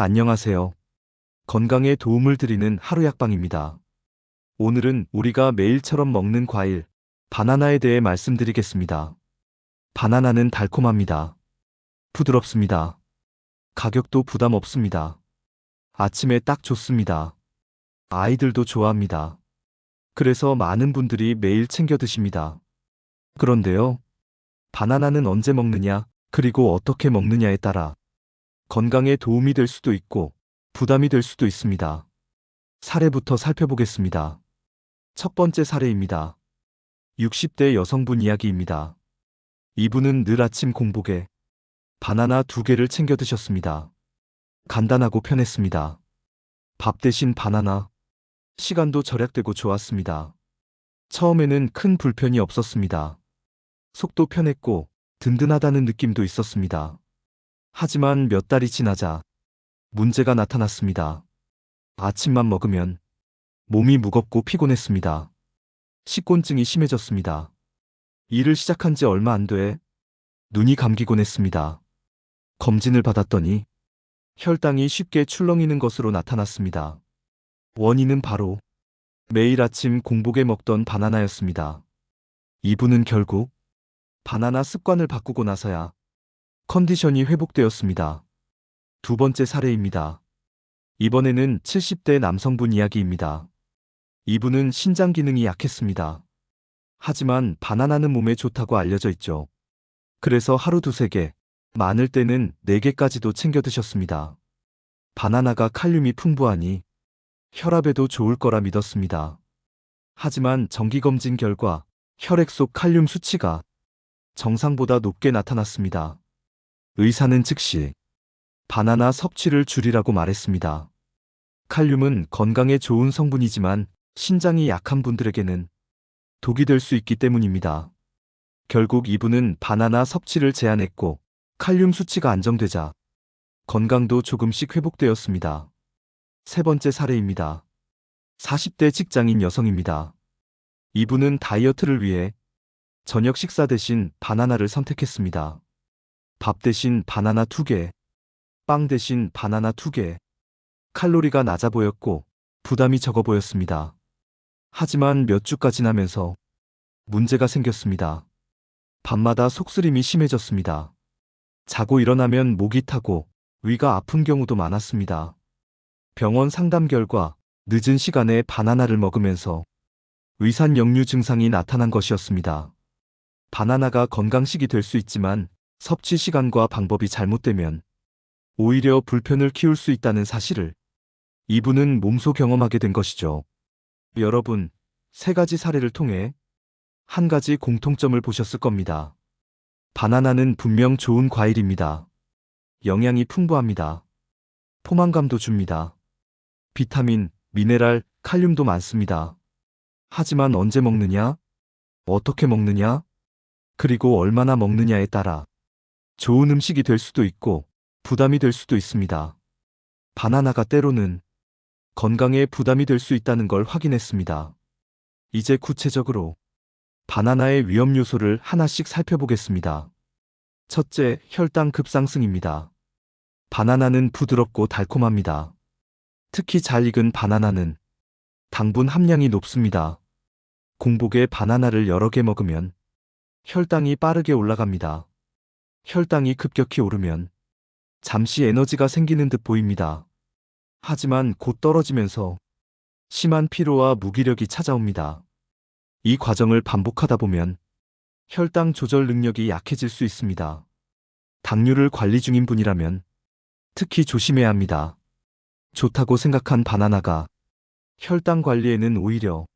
안녕하세요. 건강에 도움을 드리는 하루 약방입니다. 오늘은 우리가 매일처럼 먹는 과일, 바나나에 대해 말씀드리겠습니다. 바나나는 달콤합니다. 부드럽습니다. 가격도 부담 없습니다. 아침에 딱 좋습니다. 아이들도 좋아합니다. 그래서 많은 분들이 매일 챙겨 드십니다. 그런데요, 바나나는 언제 먹느냐, 그리고 어떻게 먹느냐에 따라 건강에 도움이 될 수도 있고 부담이 될 수도 있습니다. 사례부터 살펴보겠습니다. 첫 번째 사례입니다. 60대 여성분 이야기입니다. 이분은 늘 아침 공복에 바나나 2개를 챙겨 드셨습니다. 간단하고 편했습니다. 밥 대신 바나나. 시간도 절약되고 좋았습니다. 처음에는 큰 불편이 없었습니다. 속도 편했고 든든하다는 느낌도 있었습니다. 하지만 몇 달이 지나자 문제가 나타났습니다. 아침만 먹으면 몸이 무겁고 피곤했습니다. 식곤증이 심해졌습니다. 일을 시작한 지 얼마 안 돼 눈이 감기곤 했습니다. 검진을 받았더니 혈당이 쉽게 출렁이는 것으로 나타났습니다. 원인은 바로 매일 아침 공복에 먹던 바나나였습니다. 이분은 결국 바나나 습관을 바꾸고 나서야 컨디션이 회복되었습니다. 두 번째 사례입니다. 이번에는 70대 남성분 이야기입니다. 이분은 신장 기능이 약했습니다. 하지만 바나나는 몸에 좋다고 알려져 있죠. 그래서 하루 2~3개, 많을 때는 4개까지도 챙겨 드셨습니다. 바나나가 칼륨이 풍부하니 혈압에도 좋을 거라 믿었습니다. 하지만 정기검진 결과 혈액 속 칼륨 수치가 정상보다 높게 나타났습니다. 의사는 즉시 바나나 섭취를 줄이라고 말했습니다. 칼륨은 건강에 좋은 성분이지만 신장이 약한 분들에게는 독이 될 수 있기 때문입니다. 결국 이분은 바나나 섭취를 제한했고 칼륨 수치가 안정되자 건강도 조금씩 회복되었습니다. 세 번째 사례입니다. 40대 직장인 여성입니다. 이분은 다이어트를 위해 저녁 식사 대신 바나나를 선택했습니다. 밥 대신 바나나 2개, 빵 대신 바나나 2개. 칼로리가 낮아 보였고 부담이 적어 보였습니다. 하지만 몇 주가 지나면서 문제가 생겼습니다. 밤마다 속쓰림이 심해졌습니다. 자고 일어나면 목이 타고 위가 아픈 경우도 많았습니다. 병원 상담 결과 늦은 시간에 바나나를 먹으면서 위산 역류 증상이 나타난 것이었습니다. 바나나가 건강식이 될 수 있지만 섭취 시간과 방법이 잘못되면 오히려 불편을 키울 수 있다는 사실을 이분은 몸소 경험하게 된 것이죠. 여러분, 3가지 사례를 통해 한 가지 공통점을 보셨을 겁니다. 바나나는 분명 좋은 과일입니다. 영양이 풍부합니다. 포만감도 줍니다. 비타민, 미네랄, 칼륨도 많습니다. 하지만 언제 먹느냐? 어떻게 먹느냐? 그리고 얼마나 먹느냐에 따라 좋은 음식이 될 수도 있고 부담이 될 수도 있습니다. 바나나가 때로는 건강에 부담이 될 수 있다는 걸 확인했습니다. 이제 구체적으로 바나나의 위험 요소를 하나씩 살펴보겠습니다. 첫째, 혈당 급상승입니다. 바나나는 부드럽고 달콤합니다. 특히 잘 익은 바나나는 당분 함량이 높습니다. 공복에 바나나를 여러 개 먹으면 혈당이 빠르게 올라갑니다. 혈당이 급격히 오르면 잠시 에너지가 생기는 듯 보입니다. 하지만 곧 떨어지면서 심한 피로와 무기력이 찾아옵니다. 이 과정을 반복하다 보면 혈당 조절 능력이 약해질 수 있습니다. 당뇨를 관리 중인 분이라면 특히 조심해야 합니다. 좋다고 생각한 바나나가 혈당 관리에는 오히려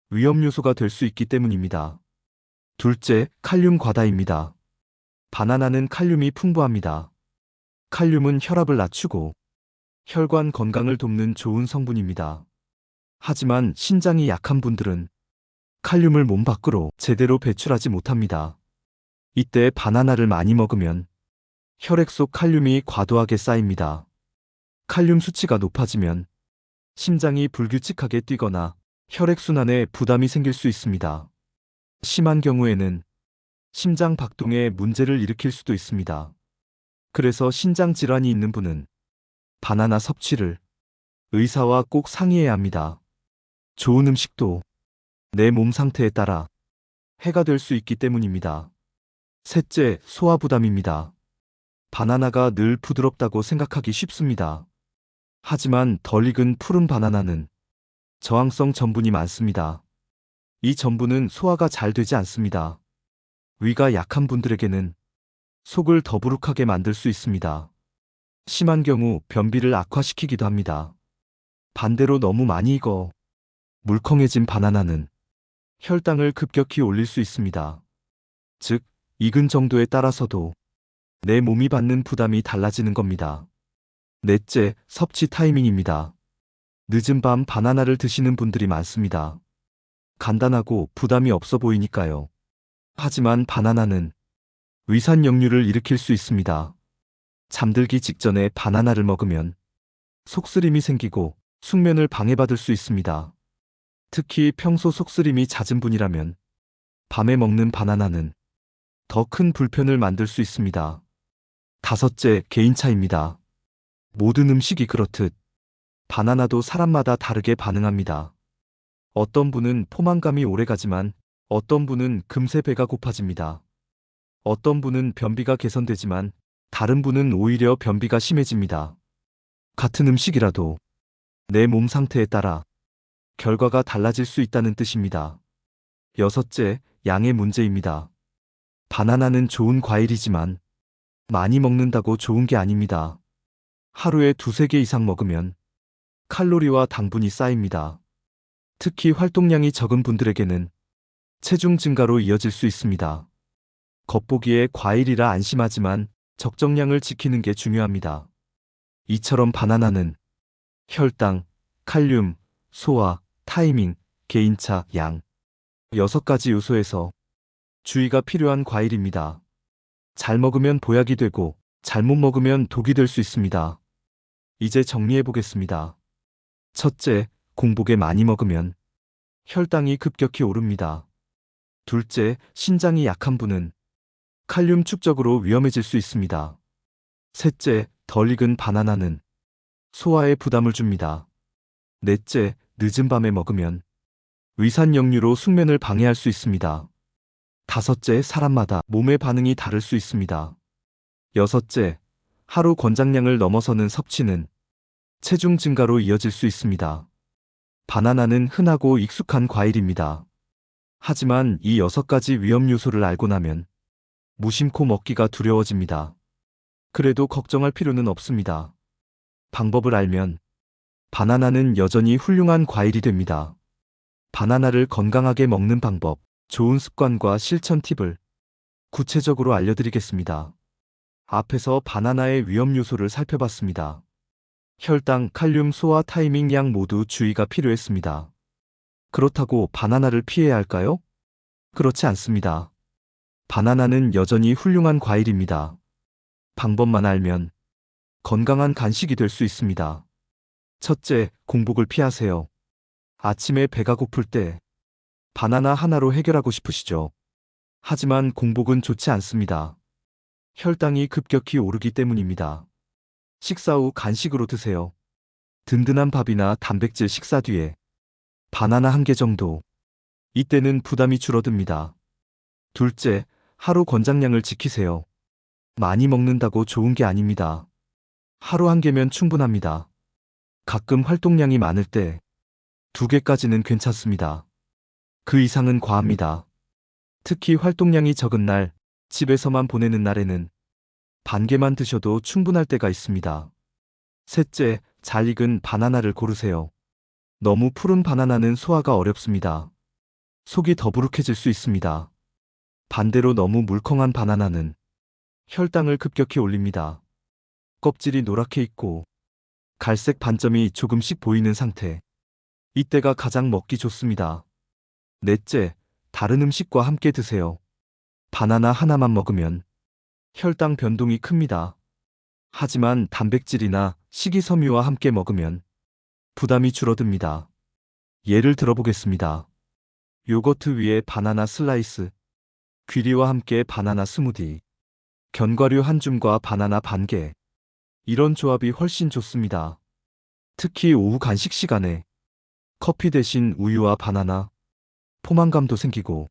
위험 요소가 될 수 있기 때문입니다. 둘째, 칼륨 과다입니다. 바나나는 칼륨이 풍부합니다. 칼륨은 혈압을 낮추고 혈관 건강을 돕는 좋은 성분입니다. 하지만 신장이 약한 분들은 칼륨을 몸 밖으로 제대로 배출하지 못합니다. 이때 바나나를 많이 먹으면 혈액 속 칼륨이 과도하게 쌓입니다. 칼륨 수치가 높아지면 심장이 불규칙하게 뛰거나 혈액순환에 부담이 생길 수 있습니다. 심한 경우에는 심장 박동에 문제를 일으킬 수도 있습니다. 그래서 신장 질환이 있는 분은 바나나 섭취를 의사와 꼭 상의해야 합니다. 좋은 음식도 내 몸 상태에 따라 해가 될 수 있기 때문입니다. 셋째, 소화 부담입니다. 바나나가 늘 부드럽다고 생각하기 쉽습니다. 하지만 덜 익은 푸른 바나나는 저항성 전분이 많습니다. 이 전분은 소화가 잘 되지 않습니다. 위가 약한 분들에게는 속을 더부룩하게 만들 수 있습니다. 심한 경우 변비를 악화시키기도 합니다. 반대로 너무 많이 익어 물컹해진 바나나는 혈당을 급격히 올릴 수 있습니다. 즉, 익은 정도에 따라서도 내 몸이 받는 부담이 달라지는 겁니다. 넷째, 섭취 타이밍입니다. 늦은 밤 바나나를 드시는 분들이 많습니다. 간단하고 부담이 없어 보이니까요. 하지만 바나나는 위산 역류를 일으킬 수 있습니다. 잠들기 직전에 바나나를 먹으면 속쓰림이 생기고 숙면을 방해받을 수 있습니다. 특히 평소 속쓰림이 잦은 분이라면 밤에 먹는 바나나는 더 큰 불편을 만들 수 있습니다. 다섯째, 개인차입니다. 모든 음식이 그렇듯 바나나도 사람마다 다르게 반응합니다. 어떤 분은 포만감이 오래가지만 어떤 분은 금세 배가 고파집니다. 어떤 분은 변비가 개선되지만 다른 분은 오히려 변비가 심해집니다. 같은 음식이라도 내 몸 상태에 따라 결과가 달라질 수 있다는 뜻입니다. 여섯째, 양의 문제입니다. 바나나는 좋은 과일이지만 많이 먹는다고 좋은 게 아닙니다. 하루에 두세 개 이상 먹으면 칼로리와 당분이 쌓입니다. 특히 활동량이 적은 분들에게는 체중 증가로 이어질 수 있습니다. 겉보기에 과일이라 안심하지만 적정량을 지키는 게 중요합니다. 이처럼 바나나는 혈당, 칼륨, 소화, 타이밍, 개인차, 양 6가지 요소에서 주의가 필요한 과일입니다. 잘 먹으면 보약이 되고 잘못 먹으면 독이 될 수 있습니다. 이제 정리해 보겠습니다. 첫째, 공복에 많이 먹으면 혈당이 급격히 오릅니다. 둘째, 신장이 약한 분은 칼륨 축적으로 위험해질 수 있습니다. 셋째, 덜 익은 바나나는 소화에 부담을 줍니다. 넷째, 늦은 밤에 먹으면 위산 역류로 숙면을 방해할 수 있습니다. 다섯째, 사람마다 몸의 반응이 다를 수 있습니다. 여섯째, 하루 권장량을 넘어서는 섭취는 체중 증가로 이어질 수 있습니다. 바나나는 흔하고 익숙한 과일입니다. 하지만 이 6가지 위험 요소를 알고 나면 무심코 먹기가 두려워집니다. 그래도 걱정할 필요는 없습니다. 방법을 알면 바나나는 여전히 훌륭한 과일이 됩니다. 바나나를 건강하게 먹는 방법, 좋은 습관과 실천 팁을 구체적으로 알려드리겠습니다. 앞에서 바나나의 위험 요소를 살펴봤습니다. 혈당, 칼륨, 소화, 타이밍, 양 모두 주의가 필요했습니다. 그렇다고 바나나를 피해야 할까요? 그렇지 않습니다. 바나나는 여전히 훌륭한 과일입니다. 방법만 알면 건강한 간식이 될 수 있습니다. 첫째, 공복을 피하세요. 아침에 배가 고플 때 바나나 하나로 해결하고 싶으시죠? 하지만 공복은 좋지 않습니다. 혈당이 급격히 오르기 때문입니다. 식사 후 간식으로 드세요. 든든한 밥이나 단백질 식사 뒤에 바나나 1개 정도. 이때는 부담이 줄어듭니다. 둘째, 하루 권장량을 지키세요. 많이 먹는다고 좋은 게 아닙니다. 하루 1개면 충분합니다. 가끔 활동량이 많을 때 2개까지는 괜찮습니다. 그 이상은 과합니다. 특히 활동량이 적은 날, 집에서만 보내는 날에는 반 개만 드셔도 충분할 때가 있습니다. 셋째, 잘 익은 바나나를 고르세요. 너무 푸른 바나나는 소화가 어렵습니다. 속이 더부룩해질 수 있습니다. 반대로 너무 물컹한 바나나는 혈당을 급격히 올립니다. 껍질이 노랗게 익고 갈색 반점이 조금씩 보이는 상태. 이때가 가장 먹기 좋습니다. 넷째, 다른 음식과 함께 드세요. 바나나 하나만 먹으면 혈당 변동이 큽니다. 하지만 단백질이나 식이섬유와 함께 먹으면 부담이 줄어듭니다. 예를 들어보겠습니다. 요거트 위에 바나나 슬라이스, 귀리와 함께 바나나 스무디, 견과류 한 줌과 바나나 반 개. 이런 조합이 훨씬 좋습니다. 특히 오후 간식 시간에 커피 대신 우유와 바나나, 포만감도 생기고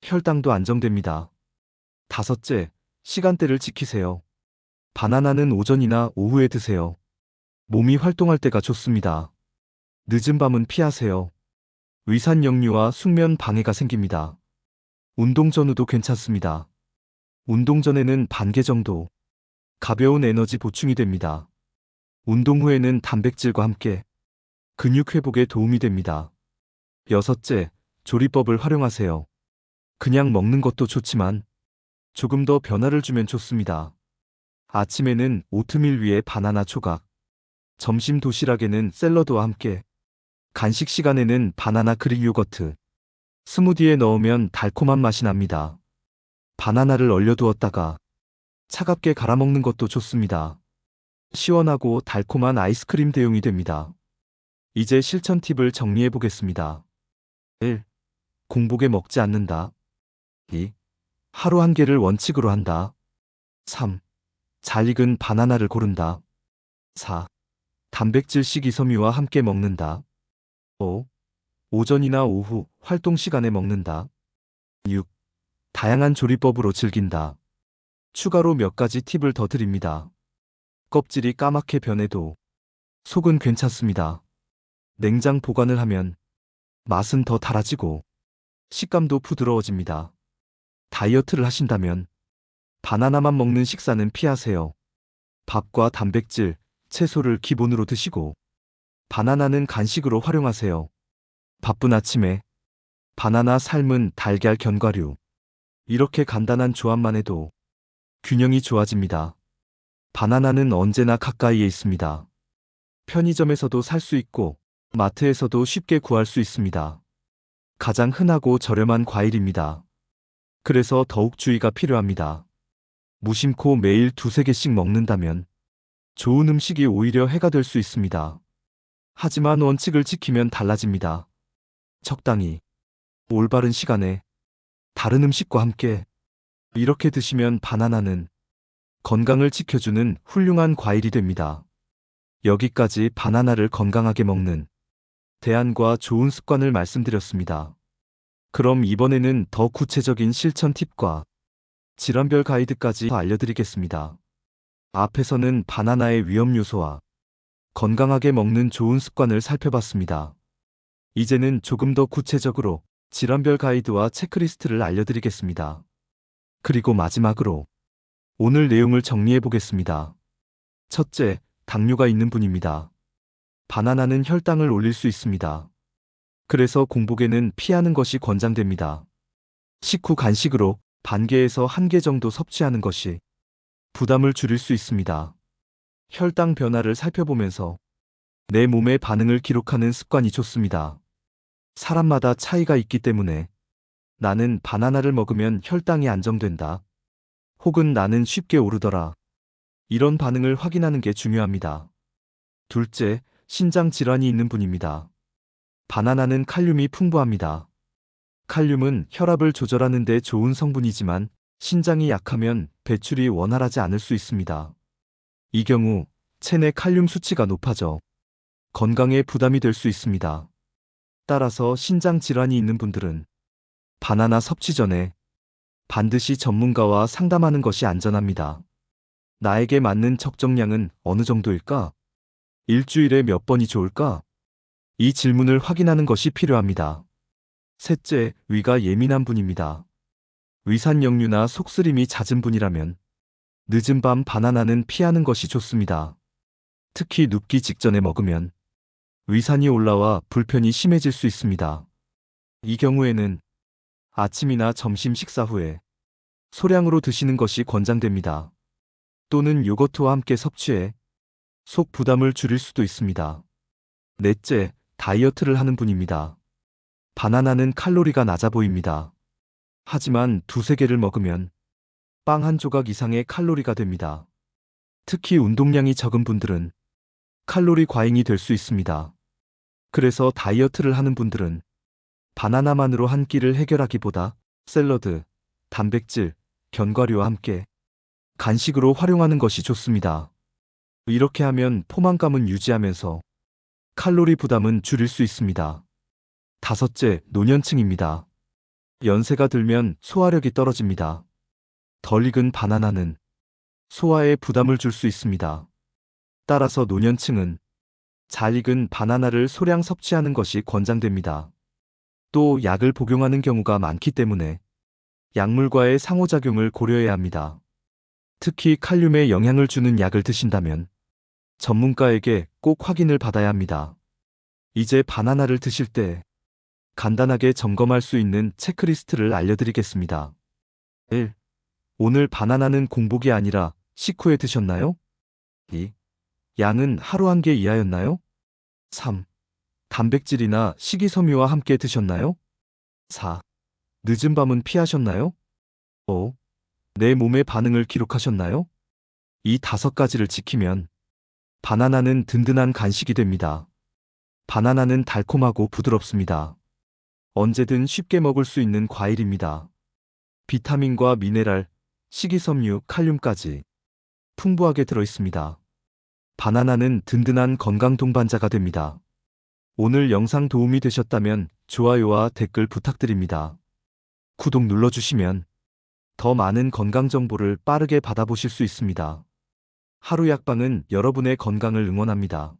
혈당도 안정됩니다. 다섯째, 시간대를 지키세요. 바나나는 오전이나 오후에 드세요. 몸이 활동할 때가 좋습니다. 늦은 밤은 피하세요. 위산 역류와 숙면 방해가 생깁니다. 운동 전후도 괜찮습니다. 운동 전에는 반개 정도 가벼운 에너지 보충이 됩니다. 운동 후에는 단백질과 함께 근육 회복에 도움이 됩니다. 여섯째, 조리법을 활용하세요. 그냥 먹는 것도 좋지만 조금 더 변화를 주면 좋습니다. 아침에는 오트밀 위에 바나나 조각, 점심 도시락에는 샐러드와 함께, 간식 시간에는 바나나 그릭 요거트, 스무디에 넣으면 달콤한 맛이 납니다. 바나나를 얼려두었다가 차갑게 갈아 먹는 것도 좋습니다. 시원하고 달콤한 아이스크림 대용이 됩니다. 이제 실천 팁을 정리해 보겠습니다. 1. 공복에 먹지 않는다. 2. 하루 한 개를 원칙으로 한다. 3. 잘 익은 바나나를 고른다. 4. 단백질 식이섬유와 함께 먹는다. 5. 오전이나 오후 활동 시간에 먹는다. 6. 다양한 조리법으로 즐긴다. 추가로 몇 가지 팁을 더 드립니다. 껍질이 까맣게 변해도 속은 괜찮습니다. 냉장 보관을 하면 맛은 더 달아지고 식감도 부드러워집니다. 다이어트를 하신다면 바나나만 먹는 식사는 피하세요. 밥과 단백질, 채소를 기본으로 드시고 바나나는 간식으로 활용하세요. 바쁜 아침에 바나나 삶은 달걀 견과류. 이렇게 간단한 조합만 해도 균형이 좋아집니다. 바나나는 언제나 가까이에 있습니다. 편의점에서도 살 수 있고 마트에서도 쉽게 구할 수 있습니다. 가장 흔하고 저렴한 과일입니다. 그래서 더욱 주의가 필요합니다. 무심코 매일 두세 개씩 먹는다면 좋은 음식이 오히려 해가 될 수 있습니다. 하지만 원칙을 지키면 달라집니다. 적당히, 올바른 시간에, 다른 음식과 함께 이렇게 드시면 바나나는 건강을 지켜주는 훌륭한 과일이 됩니다. 여기까지 바나나를 건강하게 먹는 대안과 좋은 습관을 말씀드렸습니다. 그럼 이번에는 더 구체적인 실천 팁과 질환별 가이드까지 알려드리겠습니다. 앞에서는 바나나의 위험 요소와 건강하게 먹는 좋은 습관을 살펴봤습니다. 이제는 조금 더 구체적으로 질환별 가이드와 체크리스트를 알려드리겠습니다. 그리고 마지막으로 오늘 내용을 정리해 보겠습니다. 첫째, 당뇨가 있는 분입니다. 바나나는 혈당을 올릴 수 있습니다. 그래서 공복에는 피하는 것이 권장됩니다. 식후 간식으로 반 개에서 한 개 정도 섭취하는 것이 부담을 줄일 수 있습니다. 혈당 변화를 살펴보면서 내 몸의 반응을 기록하는 습관이 좋습니다. 사람마다 차이가 있기 때문에 나는 바나나를 먹으면 혈당이 안정된다. 혹은 나는 쉽게 오르더라. 이런 반응을 확인하는 게 중요합니다. 둘째, 신장 질환이 있는 분입니다. 바나나는 칼륨이 풍부합니다. 칼륨은 혈압을 조절하는 데 좋은 성분이지만 신장이 약하면 배출이 원활하지 않을 수 있습니다. 이 경우 체내 칼륨 수치가 높아져 건강에 부담이 될 수 있습니다. 따라서 신장 질환이 있는 분들은 바나나 섭취 전에 반드시 전문가와 상담하는 것이 안전합니다. 나에게 맞는 적정량은 어느 정도일까? 일주일에 몇 번이 좋을까? 이 질문을 확인하는 것이 필요합니다. 셋째, 위가 예민한 분입니다. 위산 역류나 속쓰림이 잦은 분이라면 늦은 밤 바나나는 피하는 것이 좋습니다. 특히 눕기 직전에 먹으면 위산이 올라와 불편이 심해질 수 있습니다. 이 경우에는 아침이나 점심 식사 후에 소량으로 드시는 것이 권장됩니다. 또는 요거트와 함께 섭취해 속 부담을 줄일 수도 있습니다. 넷째, 다이어트를 하는 분입니다. 바나나는 칼로리가 낮아 보입니다. 하지만 두세 개를 먹으면 빵 한 조각 이상의 칼로리가 됩니다. 특히 운동량이 적은 분들은 칼로리 과잉이 될 수 있습니다. 그래서 다이어트를 하는 분들은 바나나만으로 한 끼를 해결하기보다 샐러드, 단백질, 견과류와 함께 간식으로 활용하는 것이 좋습니다. 이렇게 하면 포만감은 유지하면서 칼로리 부담은 줄일 수 있습니다. 다섯째, 노년층입니다. 연세가 들면 소화력이 떨어집니다. 덜 익은 바나나는 소화에 부담을 줄 수 있습니다. 따라서 노년층은 잘 익은 바나나를 소량 섭취하는 것이 권장됩니다. 또 약을 복용하는 경우가 많기 때문에 약물과의 상호작용을 고려해야 합니다. 특히 칼륨에 영향을 주는 약을 드신다면 전문가에게 꼭 확인을 받아야 합니다. 이제 바나나를 드실 때 간단하게 점검할 수 있는 체크리스트를 알려드리겠습니다. 1. 오늘 바나나는 공복이 아니라 식후에 드셨나요? 2. 양은 하루 한 개 이하였나요? 3. 단백질이나 식이섬유와 함께 드셨나요? 4. 늦은 밤은 피하셨나요? 5. 내 몸의 반응을 기록하셨나요? 이 5가지를 지키면 바나나는 든든한 간식이 됩니다. 바나나는 달콤하고 부드럽습니다. 언제든 쉽게 먹을 수 있는 과일입니다. 비타민과 미네랄, 식이섬유, 칼륨까지 풍부하게 들어있습니다. 바나나는 든든한 건강 동반자가 됩니다. 오늘 영상 도움이 되셨다면 좋아요와 댓글 부탁드립니다. 구독 눌러주시면 더 많은 건강 정보를 빠르게 받아보실 수 있습니다. 하루 약방은 여러분의 건강을 응원합니다.